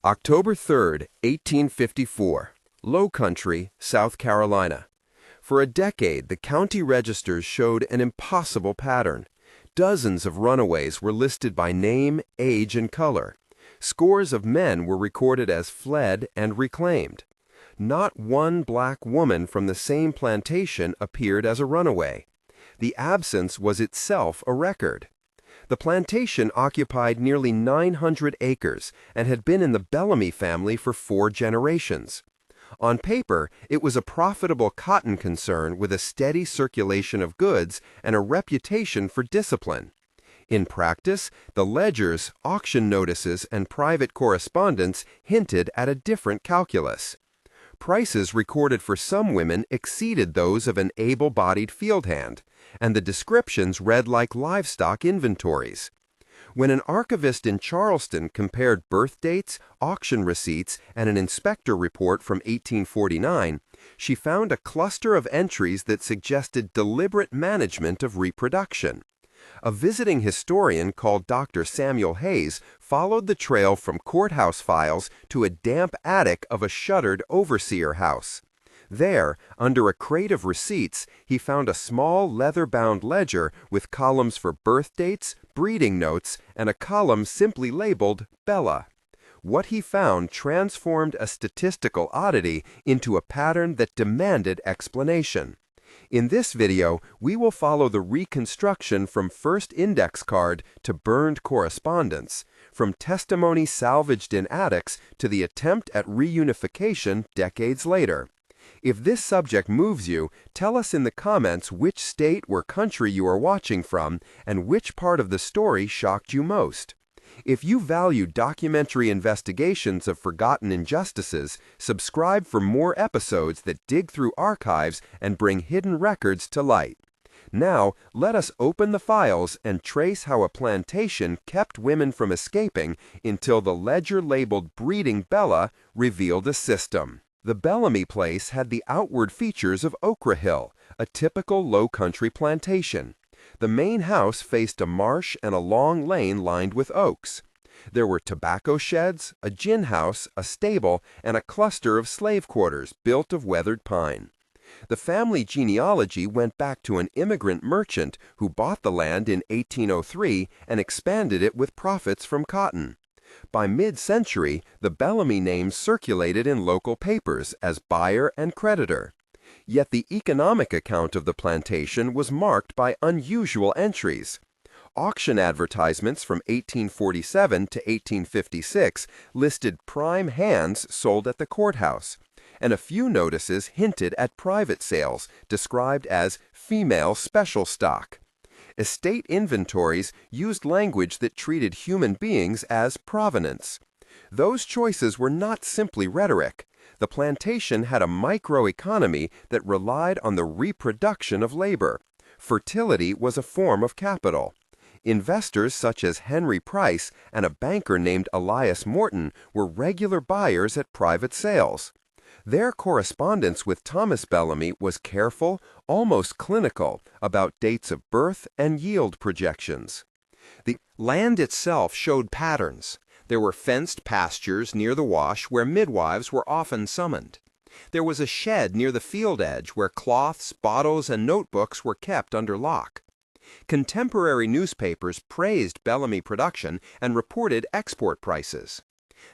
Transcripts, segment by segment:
October 3rd, 1854, Lowcountry, South Carolina. For a decade, the county registers showed an impossible pattern. Dozens of runaways were listed by name, age, and color. Scores of men were recorded as fled and reclaimed. Not one black woman from the same plantation appeared as a runaway. The absence was itself a record. The plantation occupied nearly 900 acres and had been in the Bellamy family for 4 generations. On paper, it was a profitable cotton concern with a steady circulation of goods and a reputation for discipline. In practice, the ledgers, auction notices, and private correspondence hinted at a different calculus. Prices recorded for some women exceeded those of an able-bodied field hand, and the descriptions read like livestock inventories. When an archivist in Charleston compared birth dates, auction receipts, and an inspector report from 1849, she found a cluster of entries that suggested deliberate management of reproduction. A visiting historian called Dr. Samuel Hayes followed the trail from courthouse files to a damp attic of a shuttered overseer house. There, under a crate of receipts, he found a small leather-bound ledger with columns for birth dates, breeding notes, and a column simply labeled Bella. What he found transformed a statistical oddity into a pattern that demanded explanation. In this video, we will follow the reconstruction from first index card to burned correspondence, from testimony salvaged in attics to the attempt at reunification decades later. If this subject moves you, tell us in the comments which state or country you are watching from and which part of the story shocked you most. If you value documentary investigations of forgotten injustices, subscribe for more episodes that dig through archives and bring hidden records to light. Now, let us open the files and trace how a plantation kept women from escaping until the ledger labeled Breeding Bella revealed a system. The Bellamy place had the outward features of Okra Hill, a typical low-country plantation. The main house faced a marsh and a long lane lined with oaks. There were tobacco sheds, a gin house, a stable, and a cluster of slave quarters built of weathered pine. The family genealogy went back to an immigrant merchant who bought the land in 1803 and expanded it with profits from cotton. By mid-century, the Bellamy name circulated in local papers as buyer and creditor. Yet the economic account of the plantation was marked by unusual entries. Auction advertisements from 1847 to 1856 listed prime hands sold at the courthouse, and a few notices hinted at private sales described as female special stock. Estate inventories used language that treated human beings as provenance. Those choices were not simply rhetoric. The plantation had a microeconomy that relied on the reproduction of labor. Fertility was a form of capital. Investors such as Henry Price and a banker named Elias Morton were regular buyers at private sales. Their correspondence with Thomas Bellamy was careful, almost clinical, about dates of birth and yield projections. The land itself showed patterns. There were fenced pastures near the wash where midwives were often summoned. There was a shed near the field edge where cloths, bottles, and notebooks were kept under lock. Contemporary newspapers praised Bellamy production and reported export prices.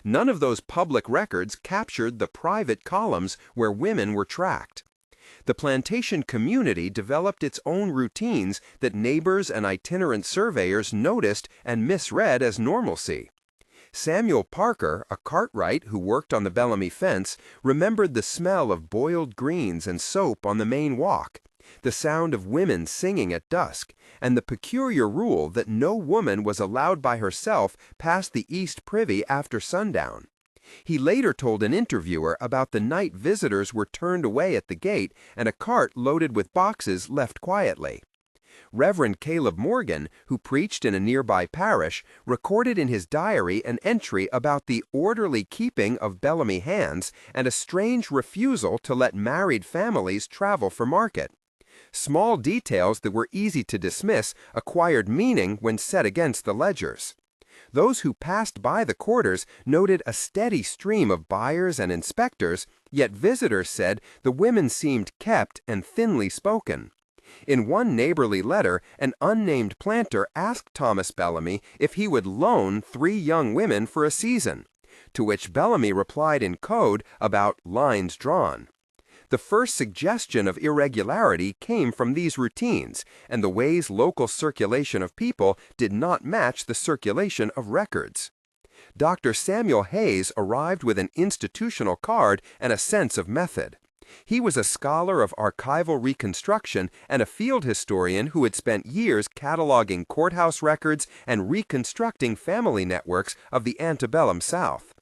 None of those public records captured the private columns where women were tracked. The plantation community developed its own routines that neighbors and itinerant surveyors noticed and misread as normalcy. Samuel Parker, a cartwright who worked on the Bellamy fence, remembered the smell of boiled greens and soap on the main walk, the sound of women singing at dusk, and the peculiar rule that no woman was allowed by herself past the East Privy after sundown. He later told an interviewer about the night visitors were turned away at the gate and a cart loaded with boxes left quietly. Reverend Caleb Morgan, who preached in a nearby parish, recorded in his diary an entry about the orderly keeping of Bellamy hands and a strange refusal to let married families travel for market. Small details that were easy to dismiss acquired meaning when set against the ledgers. Those who passed by the quarters noted a steady stream of buyers and inspectors, yet visitors said the women seemed kept and thinly spoken. In one neighborly letter, an unnamed planter asked Thomas Bellamy if he would loan 3 young women for a season, to which Bellamy replied in code about lines drawn. The first suggestion of irregularity came from these routines, and the way's local circulation of people did not match the circulation of records. Dr. Samuel Hayes arrived with an institutional card and a sense of method. He was a scholar of archival reconstruction and a field historian who had spent years cataloging courthouse records and reconstructing family networks of the antebellum South.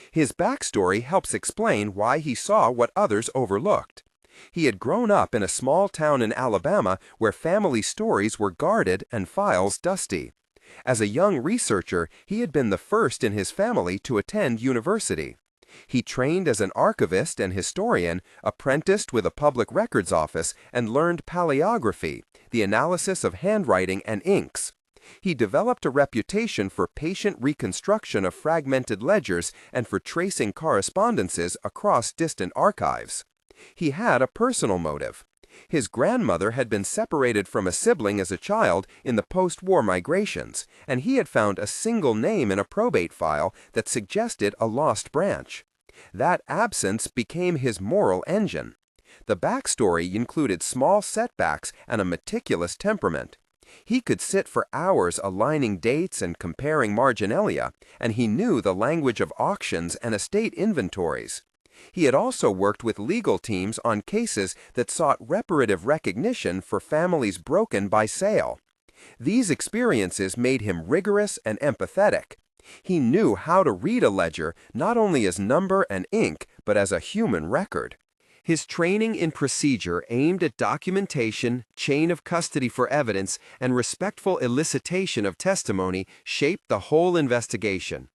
His backstory helps explain why he saw what others overlooked. He had grown up in a small town in Alabama where family stories were guarded and files dusty. As a young researcher, he had been the first in his family to attend university. He trained as an archivist and historian, apprenticed with a public records office, and learned paleography, the analysis of handwriting and inks. He developed a reputation for patient reconstruction of fragmented ledgers and for tracing correspondences across distant archives. He had a personal motive. His grandmother had been separated from a sibling as a child in the post-war migrations, and he had found a single name in a probate file that suggested a lost branch. That absence became his moral engine. The backstory included small setbacks and a meticulous temperament. He could sit for hours aligning dates and comparing marginalia, and he knew the language of auctions and estate inventories. He had also worked with legal teams on cases that sought reparative recognition for families broken by sale. These experiences made him rigorous and empathetic. He knew how to read a ledger not only as number and ink, but as a human record. His training in procedure aimed at documentation, chain of custody for evidence, and respectful elicitation of testimony shaped the whole investigation.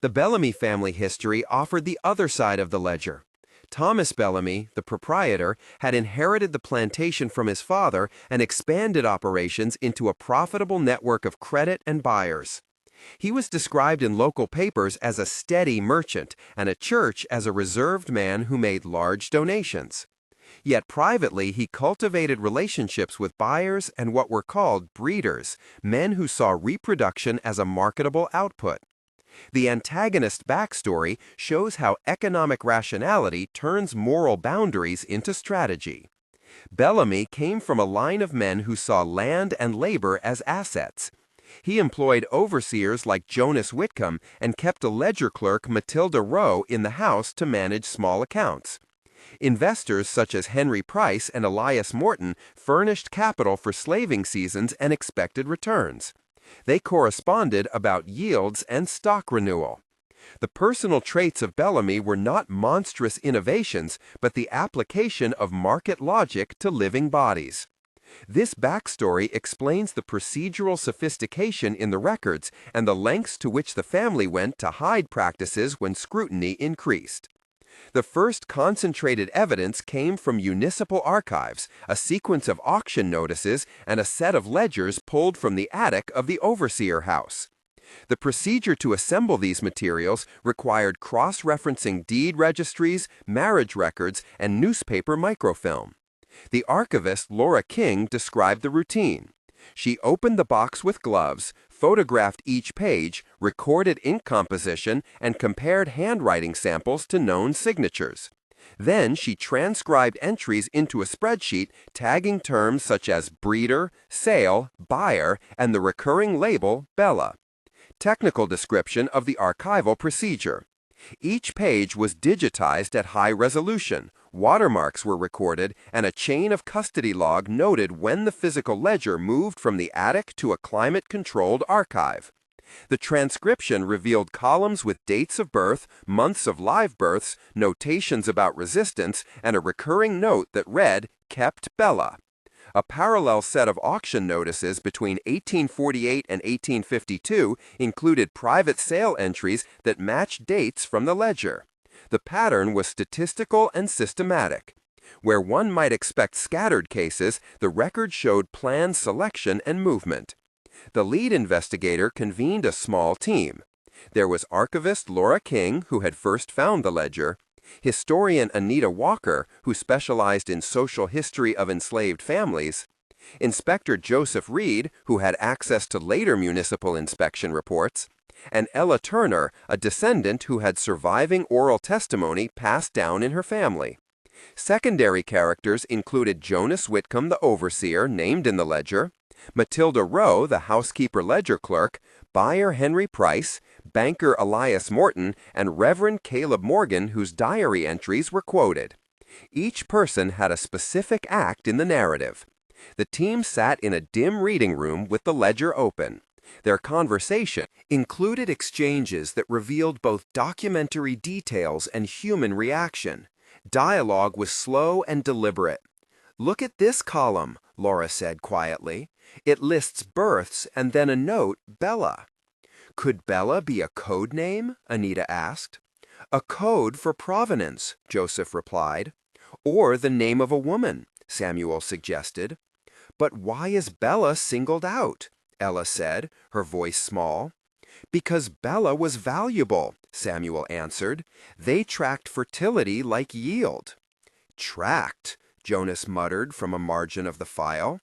The Bellamy family history offered the other side of the ledger. Thomas Bellamy, the proprietor, had inherited the plantation from his father and expanded operations into a profitable network of credit and buyers. He was described in local papers as a steady merchant and a church as a reserved man who made large donations. Yet privately, he cultivated relationships with buyers and what were called breeders, men who saw reproduction as a marketable output. The antagonist backstory shows how economic rationality turns moral boundaries into strategy. Bellamy came from a line of men who saw land and labor as assets. He employed overseers like Jonas Whitcomb and kept a ledger clerk, Matilda Rowe, in the house to manage small accounts. Investors such as Henry Price and Elias Morton furnished capital for slaving seasons and expected returns. They corresponded about yields and stock renewal. The personal traits of Bellamy were not monstrous innovations, but the application of market logic to living bodies. This backstory explains the procedural sophistication in the records and the lengths to which the family went to hide practices when scrutiny increased. The first concentrated evidence came from municipal archives, a sequence of auction notices, and a set of ledgers pulled from the attic of the overseer house. The procedure to assemble these materials required cross-referencing deed registries, marriage records, and newspaper microfilm. The archivist Laura King described the routine. She opened the box with gloves, photographed each page, recorded ink composition, and compared handwriting samples to known signatures. Then she transcribed entries into a spreadsheet, tagging terms such as breeder, sale, buyer, and the recurring label Bella. Technical description of the archival procedure. Each page was digitized at high resolution, watermarks were recorded, and a chain of custody log noted when the physical ledger moved from the attic to a climate-controlled archive. The transcription revealed columns with dates of birth, months of live births, notations about resistance, and a recurring note that read, "Kept Bella." A parallel set of auction notices between 1848 and 1852 included private sale entries that matched dates from the ledger. The pattern was statistical and systematic. Where one might expect scattered cases, the record showed planned selection and movement. The lead investigator convened a small team. There was archivist Laura King, who had first found the ledger, historian Anita Walker, who specialized in social history of enslaved families, Inspector Joseph Reed, who had access to later municipal inspection reports, and Ella Turner, a descendant who had surviving oral testimony passed down in her family. Secondary characters included Jonas Whitcomb, the overseer, named in the ledger, Matilda Rowe, the housekeeper ledger clerk, buyer Henry Price, banker Elias Morton, and Reverend Caleb Morgan, whose diary entries were quoted. Each person had a specific act in the narrative. The team sat in a dim reading room with the ledger open. Their conversation included exchanges that revealed both documentary details and human reaction. Dialogue was slow and deliberate. "Look at this column," Laura said quietly. "It lists births and then a note, Bella." "Could Bella be a code name?" Anita asked. "A code for provenance," Joseph replied. "Or the name of a woman," Samuel suggested. "But why is Bella singled out?" Ella said, her voice small. "Because Bella was valuable," Samuel answered. "They tracked fertility like yield." "Tracked," Jonas muttered from a margin of the file.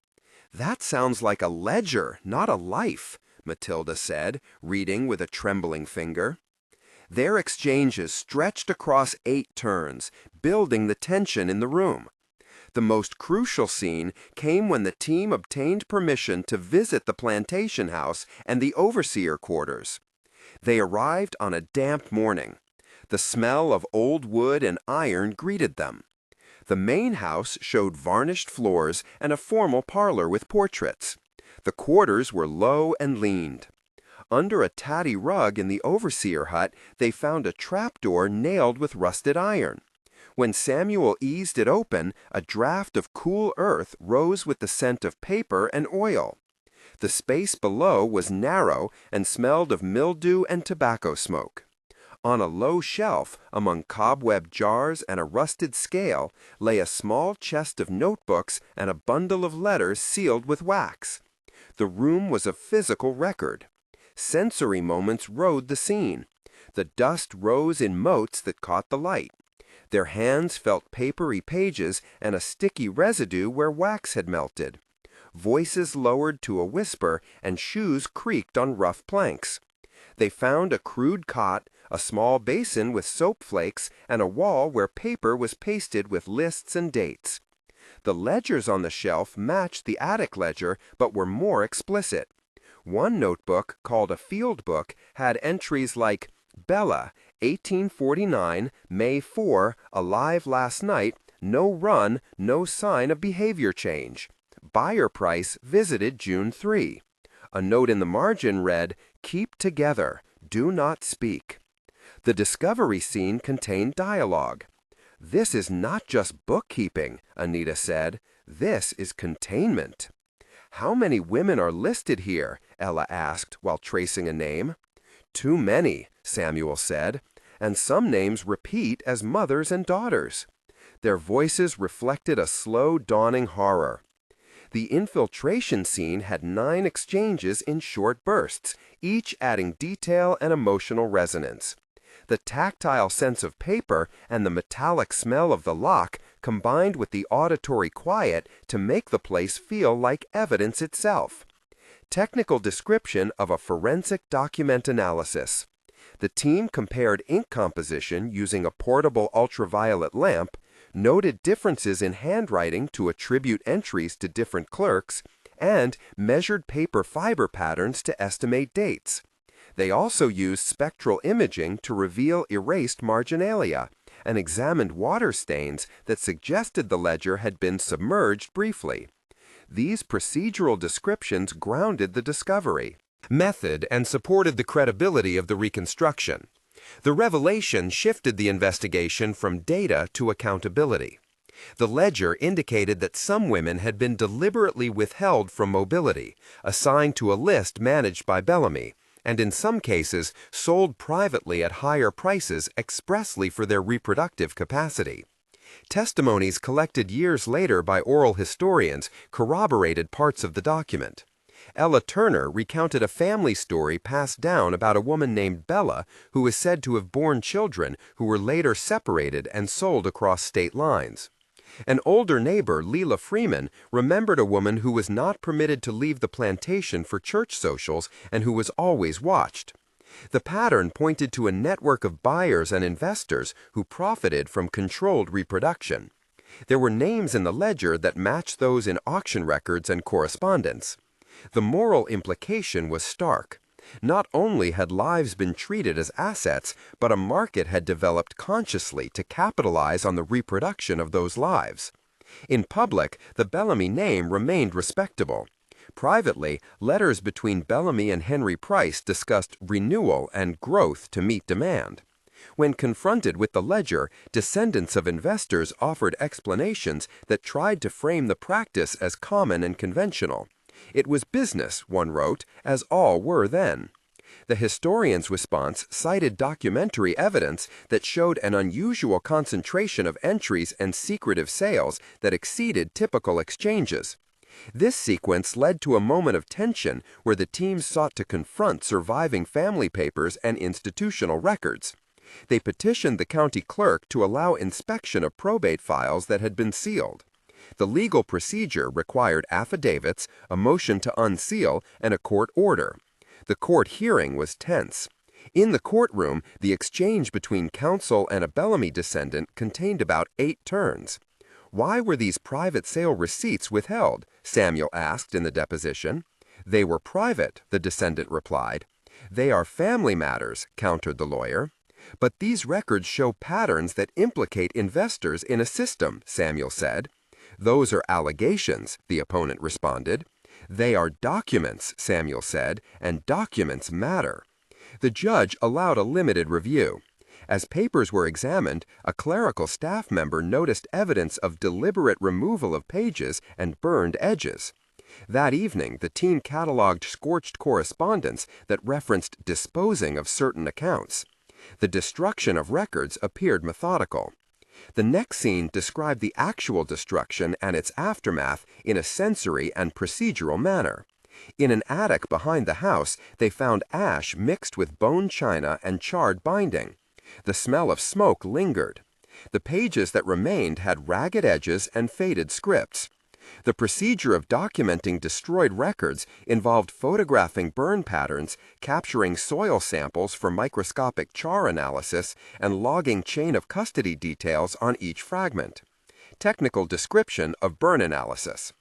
"That sounds like a ledger, not a life," Matilda said, reading with a trembling finger. Their exchanges stretched across 8 turns, building the tension in the room. The most crucial scene came when the team obtained permission to visit the plantation house and the overseer quarters. They arrived on a damp morning. The smell of old wood and iron greeted them. The main house showed varnished floors and a formal parlor with portraits. The quarters were low and leaned. Under a tatty rug in the overseer hut, they found a trapdoor nailed with rusted iron. When Samuel eased it open, a draft of cool earth rose with the scent of paper and oil. The space below was narrow and smelled of mildew and tobacco smoke. On a low shelf, among cobweb jars and a rusted scale, lay a small chest of notebooks and a bundle of letters sealed with wax. The room was a physical record. Sensory moments rode the scene. The dust rose in motes that caught the light. Their hands felt papery pages and a sticky residue where wax had melted. Voices lowered to a whisper and shoes creaked on rough planks. They found a crude cot, a small basin with soap flakes, and a wall where paper was pasted with lists and dates. The ledgers on the shelf matched the attic ledger but were more explicit. One notebook, called a field book, had entries like Bella, 1849, May 4, alive last night, no run, no sign of behavior change. Buyer price visited June 3. A note in the margin read, "Keep together, do not speak." The discovery scene contained dialogue. "This is not just bookkeeping," Anita said. "This is containment." "How many women are listed here?" Ella asked while tracing a name. "Too many," Samuel said, "and some names repeat as mothers and daughters." Their voices reflected a slow dawning horror. The infiltration scene had 9 exchanges in short bursts, each adding detail and emotional resonance. The tactile sense of paper and the metallic smell of the lock combined with the auditory quiet to make the place feel like evidence itself. Technical description of a forensic document analysis. The team compared ink composition using a portable ultraviolet lamp, noted differences in handwriting to attribute entries to different clerks, and measured paper fiber patterns to estimate dates. They also used spectral imaging to reveal erased marginalia and examined water stains that suggested the ledger had been submerged briefly. These procedural descriptions grounded the discovery, method, and supported the credibility of the reconstruction. The revelation shifted the investigation from data to accountability. The ledger indicated that some women had been deliberately withheld from mobility, assigned to a list managed by Bellamy, and in some cases sold privately at higher prices expressly for their reproductive capacity. Testimonies collected years later by oral historians corroborated parts of the document. Ella Turner recounted a family story passed down about a woman named Bella who is said to have borne children who were later separated and sold across state lines. An older neighbor, Leela Freeman, remembered a woman who was not permitted to leave the plantation for church socials and who was always watched. The pattern pointed to a network of buyers and investors who profited from controlled reproduction. There were names in the ledger that matched those in auction records and correspondence. The moral implication was stark. Not only had lives been treated as assets, but a market had developed consciously to capitalize on the reproduction of those lives. In public, the Bellamy name remained respectable. Privately, letters between Bellamy and Henry Price discussed renewal and growth to meet demand. When confronted with the ledger, descendants of investors offered explanations that tried to frame the practice as common and conventional. It was business, one wrote, as all were then. The historian's response cited documentary evidence that showed an unusual concentration of entries and secretive sales that exceeded typical exchanges. This sequence led to a moment of tension where the teams sought to confront surviving family papers and institutional records. They petitioned the county clerk to allow inspection of probate files that had been sealed. The legal procedure required affidavits, a motion to unseal, and a court order. The court hearing was tense. In the courtroom, the exchange between counsel and a Bellamy descendant contained about 8 turns. "Why were these private sale receipts withheld?" Samuel asked in the deposition. "They were private," the descendant replied. "They are family matters," countered the lawyer. "But these records show patterns that implicate investors in a system," Samuel said. "Those are allegations," the opponent responded. "They are documents," Samuel said, "and documents matter." The judge allowed a limited review. As papers were examined, a clerical staff member noticed evidence of deliberate removal of pages and burned edges. That evening, the team cataloged scorched correspondence that referenced disposing of certain accounts. The destruction of records appeared methodical. The next scene described the actual destruction and its aftermath in a sensory and procedural manner. In an attic behind the house, they found ash mixed with bone china and charred binding. The smell of smoke lingered. The pages that remained had ragged edges and faded scripts. The procedure of documenting destroyed records involved photographing burn patterns, capturing soil samples for microscopic char analysis, and logging chain of custody details on each fragment. Technical description of burn analysis.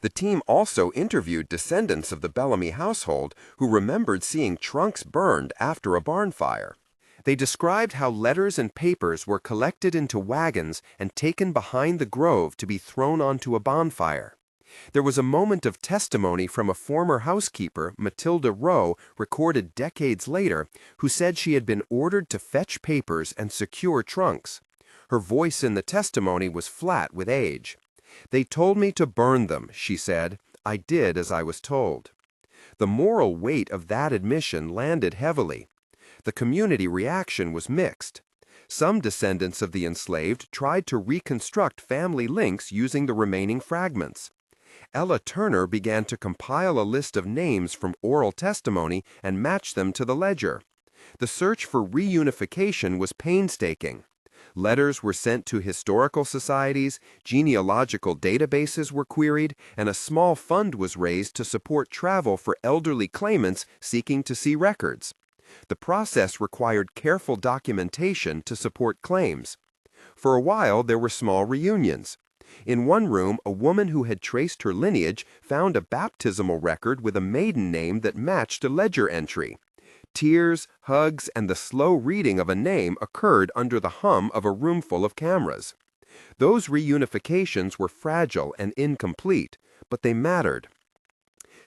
The team also interviewed descendants of the Bellamy household who remembered seeing trunks burned after a barn fire. They described how letters and papers were collected into wagons and taken behind the grove to be thrown onto a bonfire. There was a moment of testimony from a former housekeeper, Matilda Rowe, recorded decades later, who said she had been ordered to fetch papers and secure trunks. Her voice in the testimony was flat with age. "They told me to burn them," she said. "I did as I was told." The moral weight of that admission landed heavily. The community reaction was mixed. Some descendants of the enslaved tried to reconstruct family links using the remaining fragments. Ella Turner began to compile a list of names from oral testimony and match them to the ledger. The search for reunification was painstaking. Letters were sent to historical societies, genealogical databases were queried, and a small fund was raised to support travel for elderly claimants seeking to see records. The process required careful documentation to support claims. For a while, there were small reunions. In one room, a woman who had traced her lineage found a baptismal record with a maiden name that matched a ledger entry. Tears, hugs, and the slow reading of a name occurred under the hum of a room full of cameras. Those reunifications were fragile and incomplete, but they mattered.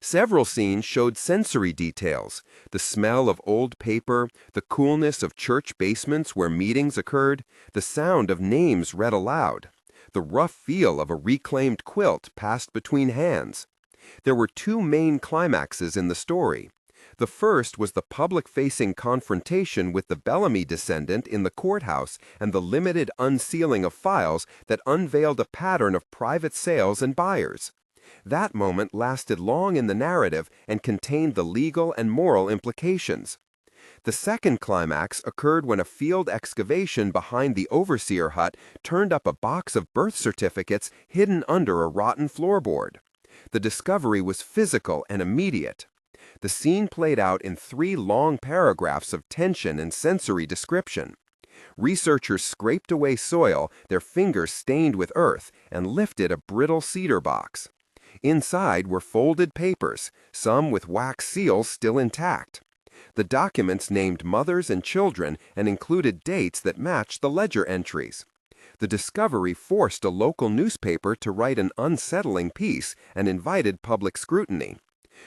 Several scenes showed sensory details: the smell of old paper, the coolness of church basements where meetings occurred, the sound of names read aloud, the rough feel of a reclaimed quilt passed between hands. There were 2 main climaxes in the story. The first was the public-facing confrontation with the Bellamy descendant in the courthouse and the limited unsealing of files that unveiled a pattern of private sales and buyers. That moment lasted long in the narrative and contained the legal and moral implications. The second climax occurred when a field excavation behind the overseer hut turned up a box of birth certificates hidden under a rotten floorboard. The discovery was physical and immediate. The scene played out in 3 long paragraphs of tension and sensory description. Researchers scraped away soil, their fingers stained with earth, and lifted a brittle cedar box. Inside were folded papers, some with wax seals still intact. The documents named mothers and children and included dates that matched the ledger entries. The discovery forced a local newspaper to write an unsettling piece and invited public scrutiny.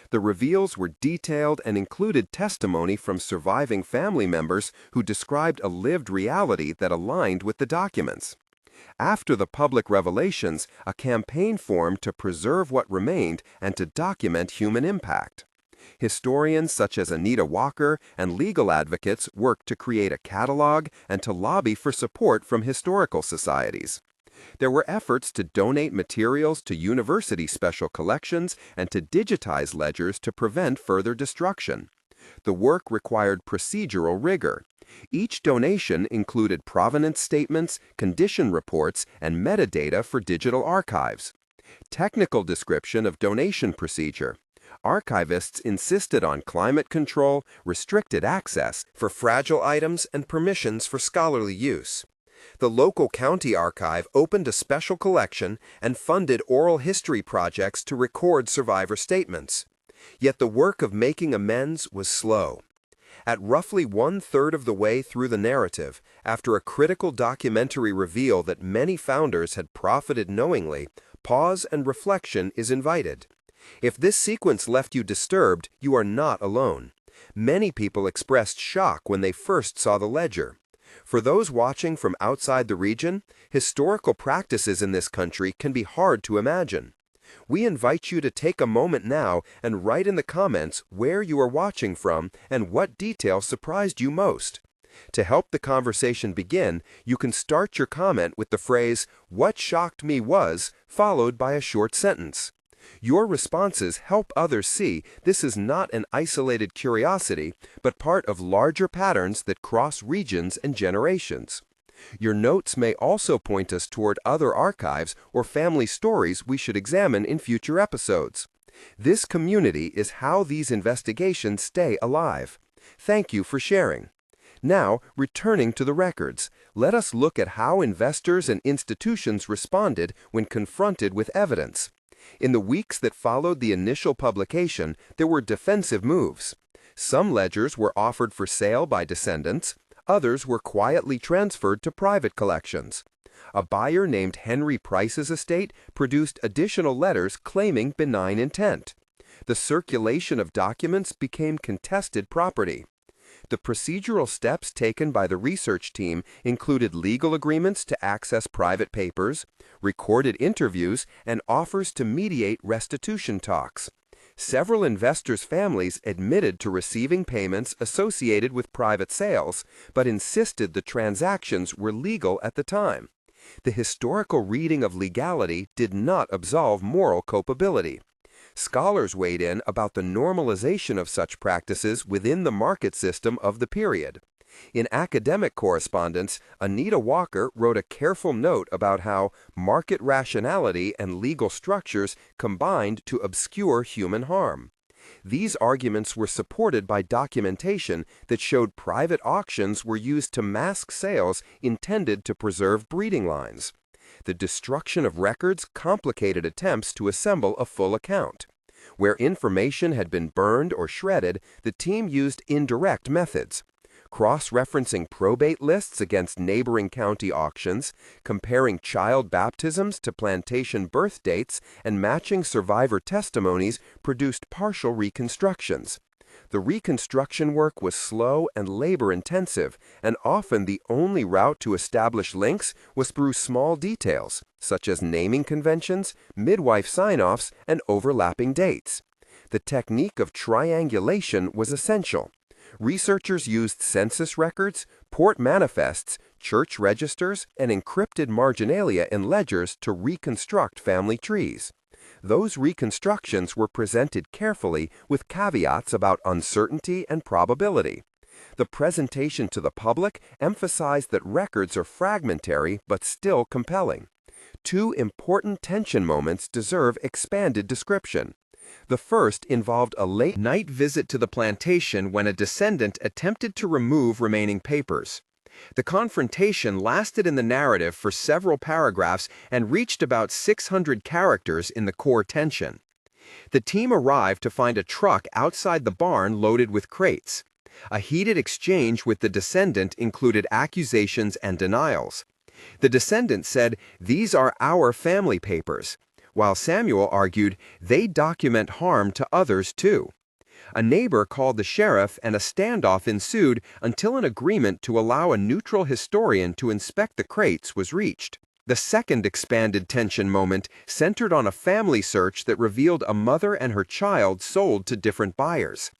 The reveals were detailed and included testimony from surviving family members who described a lived reality that aligned with the documents. After the public revelations, a campaign formed to preserve what remained and to document human impact. Historians such as Anita Walker and legal advocates worked to create a catalog and to lobby for support from historical societies. There were efforts to donate materials to university special collections and to digitize ledgers to prevent further destruction. The work required procedural rigor. Each donation included provenance statements, condition reports, and metadata for digital archives. Technical description of donation procedure. Archivists insisted on climate control, restricted access for fragile items, and permissions for scholarly use. The local county archive opened a special collection and funded oral history projects to record survivor statements. Yet the work of making amends was slow. At roughly 1/3 of the way through the narrative, after a critical documentary reveal that many founders had profited knowingly, pause and reflection is invited. If this sequence left you disturbed, you are not alone. Many people expressed shock when they first saw the ledger. For those watching from outside the region, historical practices in this country can be hard to imagine. We invite you to take a moment now and write in the comments where you are watching from and what detail surprised you most. To help the conversation begin, you can start your comment with the phrase, "What shocked me was," followed by a short sentence. Your responses help others see this is not an isolated curiosity, but part of larger patterns that cross regions and generations. Your notes may also point us toward other archives or family stories we should examine in future episodes. This community is how these investigations stay alive. Thank you for sharing. Now, returning to the records, let us look at how investors and institutions responded when confronted with evidence. In the weeks that followed the initial publication, there were defensive moves. Some ledgers were offered for sale by descendants, others were quietly transferred to private collections. A buyer named Henry Price's estate produced additional letters claiming benign intent. The circulation of documents became contested property. The procedural steps taken by the research team included legal agreements to access private papers, recorded interviews, and offers to mediate restitution talks. Several investors' families admitted to receiving payments associated with private sales, but insisted the transactions were legal at the time. The historical reading of legality did not absolve moral culpability. Scholars weighed in about the normalization of such practices within the market system of the period. In academic correspondence, Anita Walker wrote a careful note about how market rationality and legal structures combined to obscure human harm. These arguments were supported by documentation that showed private auctions were used to mask sales intended to preserve breeding lines. The destruction of records complicated attempts to assemble a full account. Where information had been burned or shredded, the team used indirect methods. Cross-referencing probate lists against neighboring county auctions, comparing child baptisms to plantation birth dates, and matching survivor testimonies produced partial reconstructions. The reconstruction work was slow and labor-intensive, and often the only route to establish links was through small details, such as naming conventions, midwife sign-offs, and overlapping dates. The technique of triangulation was essential. Researchers used census records, port manifests, church registers, and encrypted marginalia in ledgers to reconstruct family trees. Those reconstructions were presented carefully with caveats about uncertainty and probability. The presentation to the public emphasized that records are fragmentary but still compelling. Two important tension moments deserve expanded description. The first involved a late-night visit to the plantation when a descendant attempted to remove remaining papers. The confrontation lasted in the narrative for several paragraphs and reached about 600 characters in the core tension. The team arrived to find a truck outside the barn loaded with crates. A heated exchange with the descendant included accusations and denials. The descendant said, "These are our family papers," while Samuel argued, "They document harm to others too." A neighbor called the sheriff and a standoff ensued until an agreement to allow a neutral historian to inspect the crates was reached. The second expanded tension moment centered on a family search that revealed a mother and her child sold to different buyers.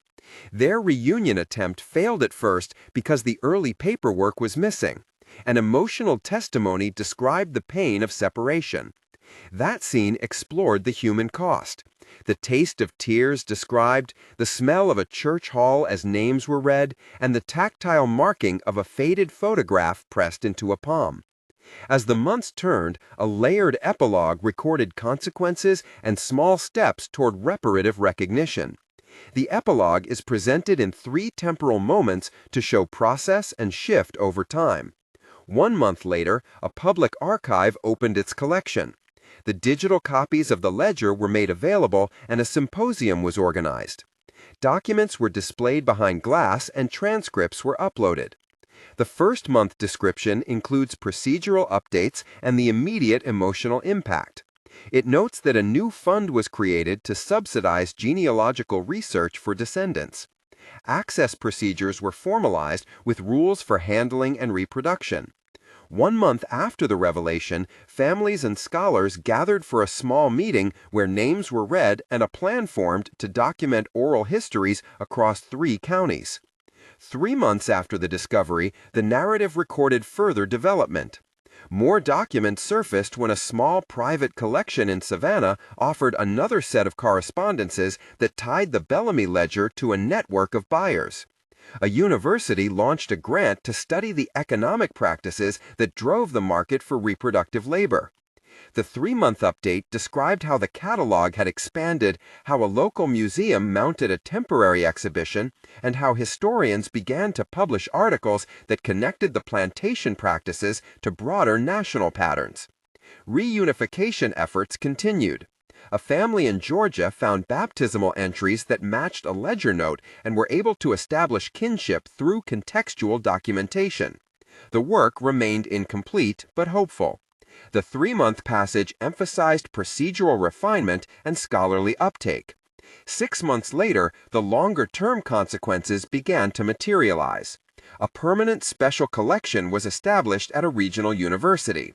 Their reunion attempt failed at first because the early paperwork was missing. An emotional testimony described the pain of separation. That scene explored the human cost. The taste of tears described, the smell of a church hall as names were read, and the tactile marking of a faded photograph pressed into a palm. As the months turned, a layered epilogue recorded consequences and small steps toward reparative recognition. The epilogue is presented in 3 temporal moments to show process and shift over time. 1 month later, a public archive opened its collection. The digital copies of the ledger were made available and a symposium was organized. Documents were displayed behind glass and transcripts were uploaded. The first month description includes procedural updates and the immediate emotional impact. It notes that a new fund was created to subsidize genealogical research for descendants. Access procedures were formalized with rules for handling and reproduction. 1 month after the revelation, families and scholars gathered for a small meeting where names were read and a plan formed to document oral histories across 3 counties. 3 months after the discovery, the narrative recorded further development. More documents surfaced when a small private collection in Savannah offered another set of correspondences that tied the Bellamy ledger to a network of buyers. A university launched a grant to study the economic practices that drove the market for reproductive labor. The 3-month update described how the catalog had expanded, how a local museum mounted a temporary exhibition, and how historians began to publish articles that connected the plantation practices to broader national patterns. Reunification efforts continued. A family in Georgia found baptismal entries that matched a ledger note and were able to establish kinship through contextual documentation. The work remained incomplete but hopeful. The 3-month passage emphasized procedural refinement and scholarly uptake. 6 months later, the longer-term consequences began to materialize. A permanent special collection was established at a regional university.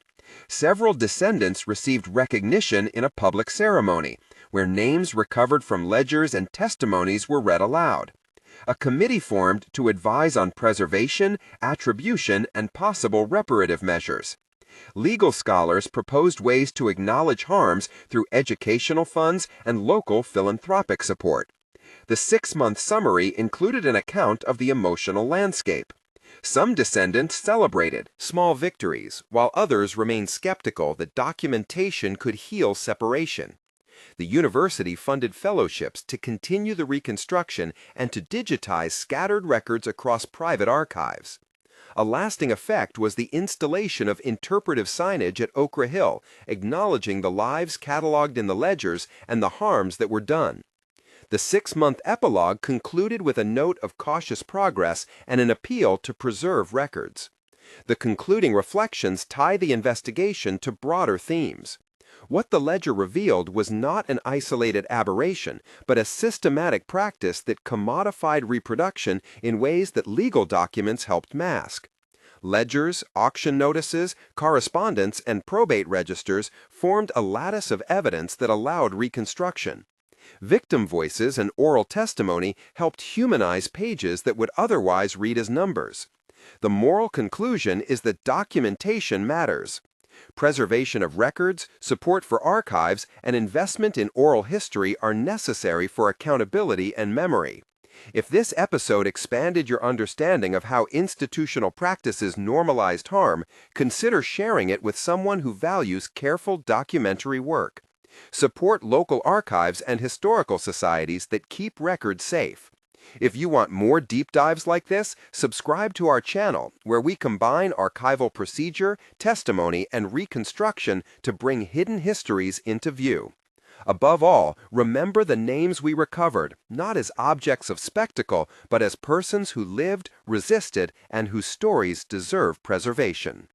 Several descendants received recognition in a public ceremony, where names recovered from ledgers and testimonies were read aloud. A committee formed to advise on preservation, attribution, and possible reparative measures. Legal scholars proposed ways to acknowledge harms through educational funds and local philanthropic support. The 6-month summary included an account of the emotional landscape. Some descendants celebrated small victories, while others remained skeptical that documentation could heal separation. The university funded fellowships to continue the reconstruction and to digitize scattered records across private archives. A lasting effect was the installation of interpretive signage at Okra Hill, acknowledging the lives cataloged in the ledgers and the harms that were done. The 6-month epilogue concluded with a note of cautious progress and an appeal to preserve records. The concluding reflections tie the investigation to broader themes. What the ledger revealed was not an isolated aberration, but a systematic practice that commodified reproduction in ways that legal documents helped mask. Ledgers, auction notices, correspondence, and probate registers formed a lattice of evidence that allowed reconstruction. Victim voices and oral testimony helped humanize pages that would otherwise read as numbers. The moral conclusion is that documentation matters. Preservation of records, support for archives, and investment in oral history are necessary for accountability and memory. If this episode expanded your understanding of how institutional practices normalized harm, consider sharing it with someone who values careful documentary work. Support local archives and historical societies that keep records safe. If you want more deep dives like this, subscribe to our channel, where we combine archival procedure, testimony, and reconstruction to bring hidden histories into view. Above all, remember the names we recovered, not as objects of spectacle, but as persons who lived, resisted, and whose stories deserve preservation.